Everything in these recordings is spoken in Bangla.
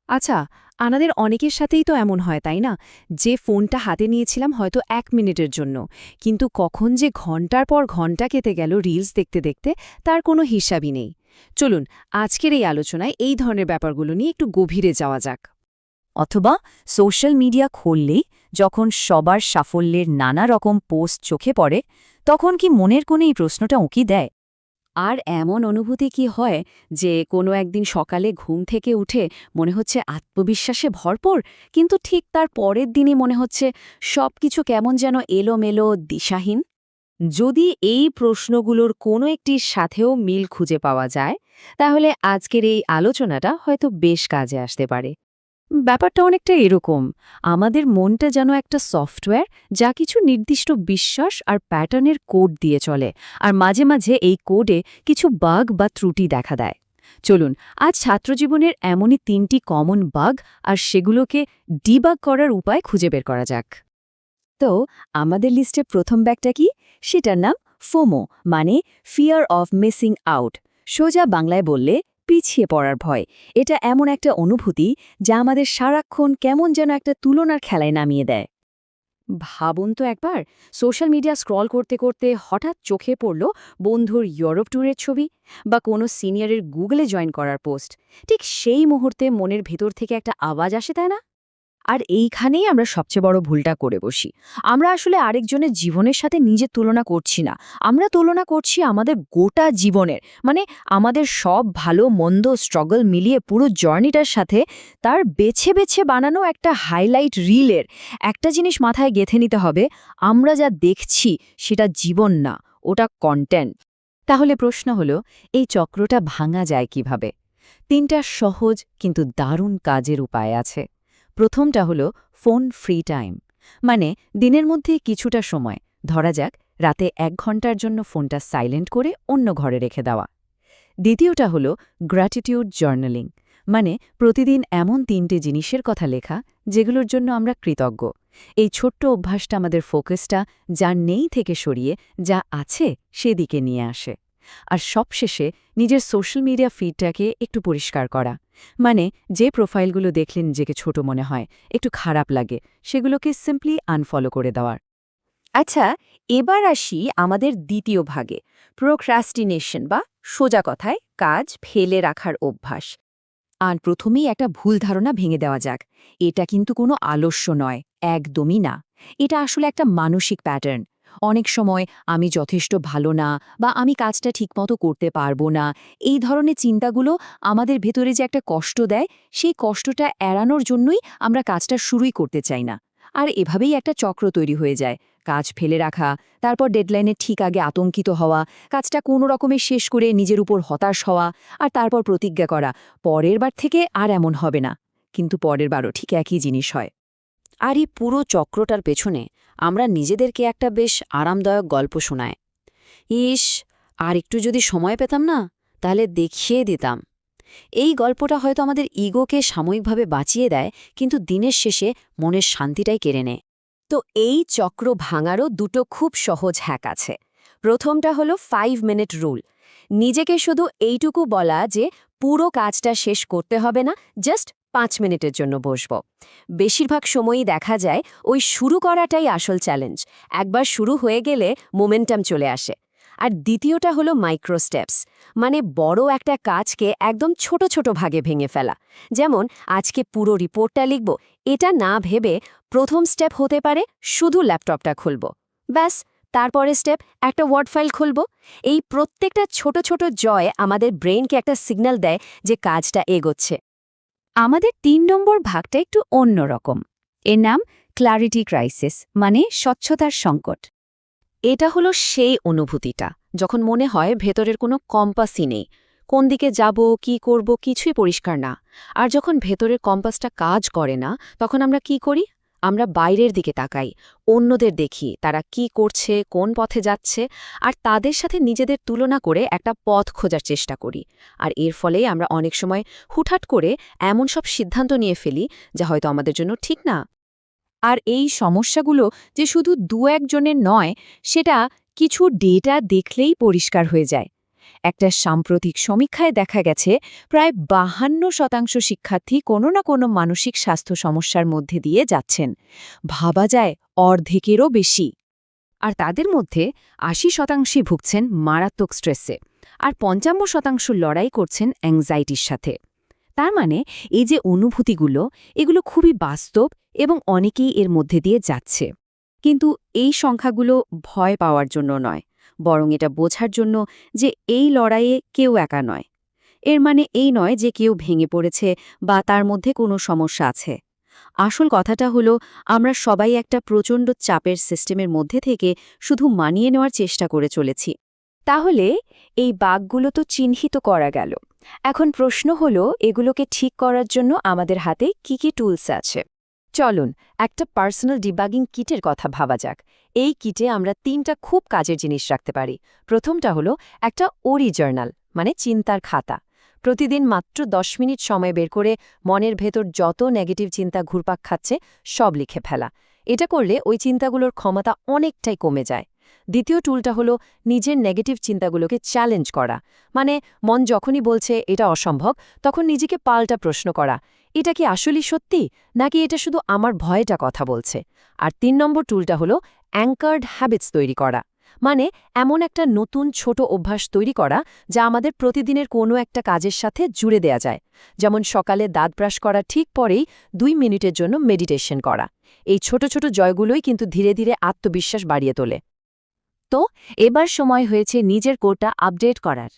আচ্ছা, আমাদের অনেকের সাথেই তো এমন হয়, তাই না? যে ফোনটা হাতে নিয়েছিলাম হয়তো 1 মিনিটের জন্য, কিন্তু কখন যে ঘন্টার পর ঘন্টা কেটে গেল রিলস দেখতে দেখতে তার কোনো হিসাবই নেই। চলুন, আজকের এই আলোচনায় এই ধরনের ব্যাপারগুলো নিয়ে একটু গভীরে যাওয়া যাক। অথবা সোশ্যাল মিডিয়া খুললেই যখন সবার সাফল্যের নানা রকম পোস্ট চোখে পড়ে, তখন কি মনের কোণে এই প্রশ্নটা উঁকি দেয়? আর এমন অনুভূতি কি হয় যে কোনো একদিন সকালে ঘুম থেকে উঠে মনে হচ্ছে আত্মবিশ্বাসে ভরপুর, কিন্তু ঠিক তার পরের দিনই মনে হচ্ছে সবকিছু কেমন যেন এলোমেলো, দিশাহীন? যদি এই প্রশ্নগুলোর কোনো একটির সাথেও মিল খুঁজে পাওয়া যায়, তাহলে আজকের এই আলোচনাটা হয়তো বেশ কাজে আসতে পারে। ব্যাপারটা অনেকটা এরকম, আমাদের মনটা যেন একটা সফটওয়্যার, যা কিছু নির্দিষ্ট বিশ্বাস আর প্যাটার্নের কোড দিয়ে চলে, আর মাঝে মাঝে এই কোডে কিছু বাগ বা ত্রুটি দেখা দেয়। চলুন, আজ ছাত্রজীবনের এমনই 3টি কমন বাগ আর সেগুলোকে ডিবাগ করার উপায় খুঁজে বের করা যাক। তো আমাদের লিস্টে প্রথম ব্যাগটা কি? সেটার নাম ফোমো, মানে ফিয়ার অফ মিসিং আউট। সোজা বাংলায় বললে পিছিয়ে পড়ার ভয়। এটা এমন একটা অনুভূতি যা আমাদের সারাক্ষণ কেমন যেন একটা তুলনার খেলায় নামিয়ে দেয়। ভাবুন তো একবার, সোশ্যাল মিডিয়া স্ক্রল করতে করতে হঠাৎ চোখে পড়ল বন্ধুর ইউরোপ ট্যুরের ছবি বা কোনো সিনিয়রের গুগলে জয়েন করার পোস্ট। ঠিক সেই মুহূর্তে মনের ভেতর থেকে একটা আওয়াজ আসে, তাই না? আর এইখানেই আমরা সবচেয়ে বড় ভুলটা করে বসি। আমরা আসলে আরেকজনের জীবনের সাথে নিজের তুলনা করছি না, আমরা তুলনা করছি আমাদের গোটা জীবনের, মানে আমাদের সব ভালো মন্দ স্ট্রাগল মিলিয়ে পুরো জার্নিটার সাথে তার বেছে বেছে বানানো একটা হাইলাইট রিলের। একটা জিনিস মাথায় গেঁথে নিতে হবে, আমরা যা দেখছি সেটা জীবন না, ওটা কন্টেন্ট। তাহলে প্রশ্ন হলো, এই চক্রটা ভাঙা যায় কিভাবে? 3টা সহজ কিন্তু দারুণ কাজের উপায় আছে। প্রথমটা হলো ফোন ফ্রি টাইম, মানে দিনের মধ্যে কিছুটা সময়, ধরা যাক রাতে 1 ঘন্টার জন্য ফোনটা সাইলেন্ট করে অন্য ঘরে রেখে দেওয়া। দ্বিতীয়টা হলো গ্র্যাটিটিউড জার্নালিং, মানে প্রতিদিন এমন 3টে জিনিসের কথা লেখা যেগুলোর জন্য আমরা কৃতজ্ঞ। এই ছোট্ট অভ্যাসটা আমাদের ফোকাসটা যা নেই থেকে সরিয়ে যা আছে সেদিকে নিয়ে আসে। আর সবশেষে নিজের সোশ্যাল মিডিয়া ফিডটাকে একটু পরিষ্কার করা, মানে যে প্রোফাইলগুলো দেখলে নিজেকে ছোট মনে হয়, একটু খারাপ লাগে, সেগুলোকে সিম্পলি আনফলো করে দেওয়ার। আচ্ছা, এবার আসি আমাদের দ্বিতীয় ভাগে, প্রোক্রাস্টিনেশন বা সোজা কথায় কাজ ফেলে রাখার অভ্যাস। আর প্রথমেই একটা ভুল ধারণা ভেঙে দেওয়া যাক, এটা কিন্তু কোনো আলস্য নয়, একদমই না। এটা আসলে একটা মানসিক প্যাটার্ন। অনেক সময় আমি যথেষ্ট ভালো না বা আমি কাজটা ঠিকমতো করতে পারবো না, এই ধরনের চিন্তাগুলো আমাদের ভেতরে যে একটা কষ্ট দেয়, সেই কষ্টটা এড়ানোর জন্যই আমরা কাজটা শুরুই করতে চাই না। আর এভাবেই একটা চক্র তৈরি হয়ে যায়, কাজ ফেলে রাখা, তারপর ডেডলাইনের ঠিক আগে আতঙ্কিত হওয়া, কাজটা কোনো রকমে শেষ করে নিজের উপর হতাশ হওয়া, আর তারপর প্রতিজ্ঞা করা পরের বার থেকে আর এমন হবে না। কিন্তু পরের বারও ঠিক একই জিনিস হয়। আর এই পুরো চক্রটার পেছনে আমরা নিজেদেরকে একটা বেশ আরামদায়ক গল্প শোনায়, ইস, আর একটু যদি সময় পেতাম না, তাহলে দেখিয়ে দিতাম। এই গল্পটা হয়তো আমাদের ইগোকে সাময়িকভাবে বাঁচিয়ে দেয়, কিন্তু দিনের শেষে মনের শান্তিটাই কেড়ে নেয়। তো এই চক্র ভাঙারও দুটো খুব সহজ হ্যাক আছে। প্রথমটা হলো 5 মিনিট রুল। নিজেকে শুধু এইটুকু বলা যে পুরো কাজটা শেষ করতে হবে না, জাস্ট 5 মিনিটের জন্য বসব। বেশিরভাগ সময়ই দেখা যায় ওই শুরু করাটাই আসল চ্যালেঞ্জ। একবার শুরু হয়ে গেলে মোমেন্টাম চলে আসে। আর দ্বিতীয়টা হলো মাইক্রো স্টেপস, মানে বড় একটা কাজকে একদম ছোট ছোট ভাগে ভেঙে ফেলা। যেমন আজকে পুরো রিপোর্টটা লিখব, এটা না ভেবে প্রথম স্টেপ হতে পারে শুধু ল্যাপটপটা খুলব, ব্যাস। তারপরে স্টেপ, একটা ওয়ার্ড ফাইল খুলব। এই প্রত্যেকটা ছোট ছোট জয় আমাদের ব্রেইনকে একটা সিগন্যাল দেয় যে কাজটা এগোচ্ছে। আমাদের 3 নম্বর ভাগটা একটু অন্যরকম। এর নাম ক্লারিটি ক্রাইসিস, মানে স্বচ্ছতার সংকট। এটা হলো সেই অনুভূতিটা যখন মনে হয় ভেতরের কোনো কম্পাসই নেই, কোন দিকে যাব, কি করব, কিছুই পরিষ্কার না। আর যখন ভেতরের কম্পাসটা কাজ করে না, তখন আমরা কি করি? আমরা বাইরের দিকে তাকাই, অন্যদের দেখি তারা কি করছে, কোন পথে যাচ্ছে, আর তাদের সাথে নিজেদের তুলনা করে একটা পথ খোঁজার চেষ্টা করি। আর এর ফলেই আমরা অনেক সময় হুটহাট করে এমন সব সিদ্ধান্ত নিয়ে ফেলি যা হয়তো আমাদের জন্য ঠিক না। আর এই সমস্যাগুলো যে শুধু 2-1 জনের নয়, সেটা কিছু ডেটা দেখলেই পরিষ্কার হয়ে যায়। একটা সাম্প্রতিক সমীক্ষায় দেখা গেছে প্রায় 52% শিক্ষার্থী কোনো না কোনো মানসিক স্বাস্থ্য সমস্যার মধ্যে দিয়ে যাচ্ছেন। ভাবা যায় অর্ধেকেরও বেশি। আর তাদের মধ্যে 80% ভুগছেন মারাত্মক স্ট্রেসে, আর 55% লড়াই করছেন অ্যাংজাইটির সাথে। তার মানে এই যে অনুভূতিগুলো, এগুলো খুবই বাস্তব এবং অনেকেই এর মধ্যে দিয়ে যাচ্ছে। কিন্তু এই সংখ্যাগুলো ভয় পাওয়ার জন্য নয়, বরং এটা বোঝার জন্য যে এই লড়াইয়ে কেউ একা নয়। এর মানে এই নয় যে কেউ ভেঙে পড়েছে বা তার মধ্যে কোনো সমস্যা আছে। আসল কথাটা হলো, আমরা সবাই একটা প্রচণ্ড চাপের সিস্টেমের মধ্যে থেকে শুধু মানিয়ে নেওয়ার চেষ্টা করে চলেছি। তাহলে এই বাগগুলো তো চিহ্নিত করা গেল। এখন প্রশ্ন হলো, এগুলোকে ঠিক করার জন্য আমাদের হাতে কি কি টুলস আছে? চলুন একটা পার্সোনাল ডিবাগিং কিটের কথা ভাবা যাক। এই কিটে আমরা 3টা খুব কাজের জিনিস রাখতে পারি। প্রথমটা হলো একটা ওরি জার্নাল, মানে চিন্তার খাতা। প্রতিদিন মাত্র 10 মিনিট সময় বের করে মনের ভেতর যত নেগেটিভ চিন্তা ঘুরপাক খাচ্ছে সব লিখে ফেলা। এটা করলে ওই চিন্তাগুলোর ক্ষমতা অনেকটাই কমে যায়। দ্বিতীয় টুলটা হলো নিজের নেগেটিভ চিন্তাগুলোকে চ্যালেঞ্জ করা। মানে মন যখনই বলছে এটা অসম্ভব, তখন নিজেকে পাল্টা প্রশ্ন করা, এটা কি আসলেই সত্যি, নাকি এটা শুধু আমার ভয়টা কথা বলছে? আর 3 নম্বর টুলটা হলো অ্যাঙ্কার্ড হ্যাবিটস তৈরি করা। মানে এমন একটা নতুন ছোট অভ্যাস তৈরি করা যা আমাদের প্রতিদিনের কোনো একটা কাজের সাথে জুড়ে দেয়া যায়। যেমন সকালে দাঁত ব্রাশ করার ঠিক পরেই 2 মিনিটের জন্য মেডিটেশন করা। এই ছোট ছোট জয়গুলোই কিন্তু ধীরে ধীরে আত্মবিশ্বাস বাড়িয়ে তোলে। তো এবার সময় হয়েছে নিজের কোডটা আপডেট করার।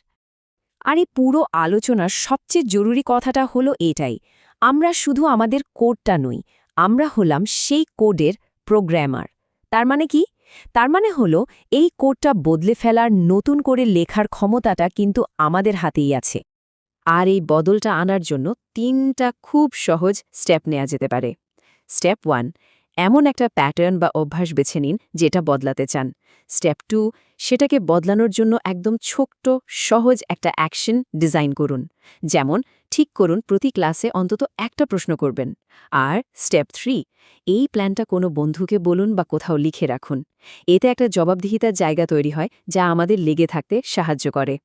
আর এই পুরো আলোচনার সবচেয়ে জরুরি কথাটা হলো এটাই, আমরা শুধু আমাদের কোডটা নই, আমরা হলাম সেই কোডের প্রোগ্রামার। তার মানে কি? তার মানে হলো এই কোডটা বদলে ফেলার, নতুন করে লেখার ক্ষমতাটা কিন্তু আমাদের হাতেই আছে। আর এই বদলটা আনার জন্য 3টা খুব সহজ স্টেপ নেওয়া যেতে পারে। স্টেপ 1, এমন একটা প্যাটার্ন বা অভ্যাস বেছে নিন যেটা বদলাতে চান। স্টেপ 2, সেটাকে বদলানোর জন্য একদম ছোট্ট সহজ একটা অ্যাকশন ডিজাইন করুন। যেমন ঠিক করুন প্রতি ক্লাসে অন্তত একটা প্রশ্ন করবেন। আর স্টেপ 3, এই প্ল্যানটা কোনো বন্ধুকে বলুন বা কোথাও লিখে রাখুন। এতে একটা জবাবদিহিতার জায়গা তৈরি হয় যা আমাদের লেগে থাকতে সাহায্য করে।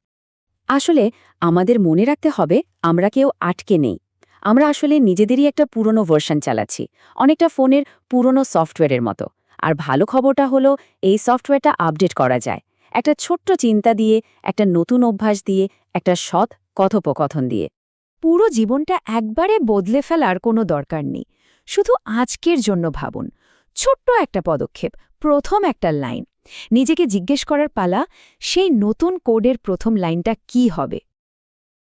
আসলে আমাদের মনে রাখতে হবে, আমরা কেউ আটকে নেই। আমরা আসলে নিজেদেরই একটা পুরনো ভার্সন চালাচ্ছি, অনেকটা ফোনের পুরনো সফটওয়্যারের মতো। আর ভালো খবরটা হলো, এই সফটওয়্যারটা আপডেট করা যায়। একটা ছোট্ট চিন্তা দিয়ে, একটা নতুন অভ্যাস দিয়ে, একটা সৎ কথোপকথন দিয়ে। পুরো জীবনটা একবারে বদলে ফেলার কোনো দরকার নেই। শুধু আজকের জন্য ভাবুন, ছোট্ট একটা পদক্ষেপ, প্রথম একটা লাইন। নিজেকে জিজ্ঞেস করার পালা, সেই নতুন কোডের প্রথম লাইনটা কি হবে?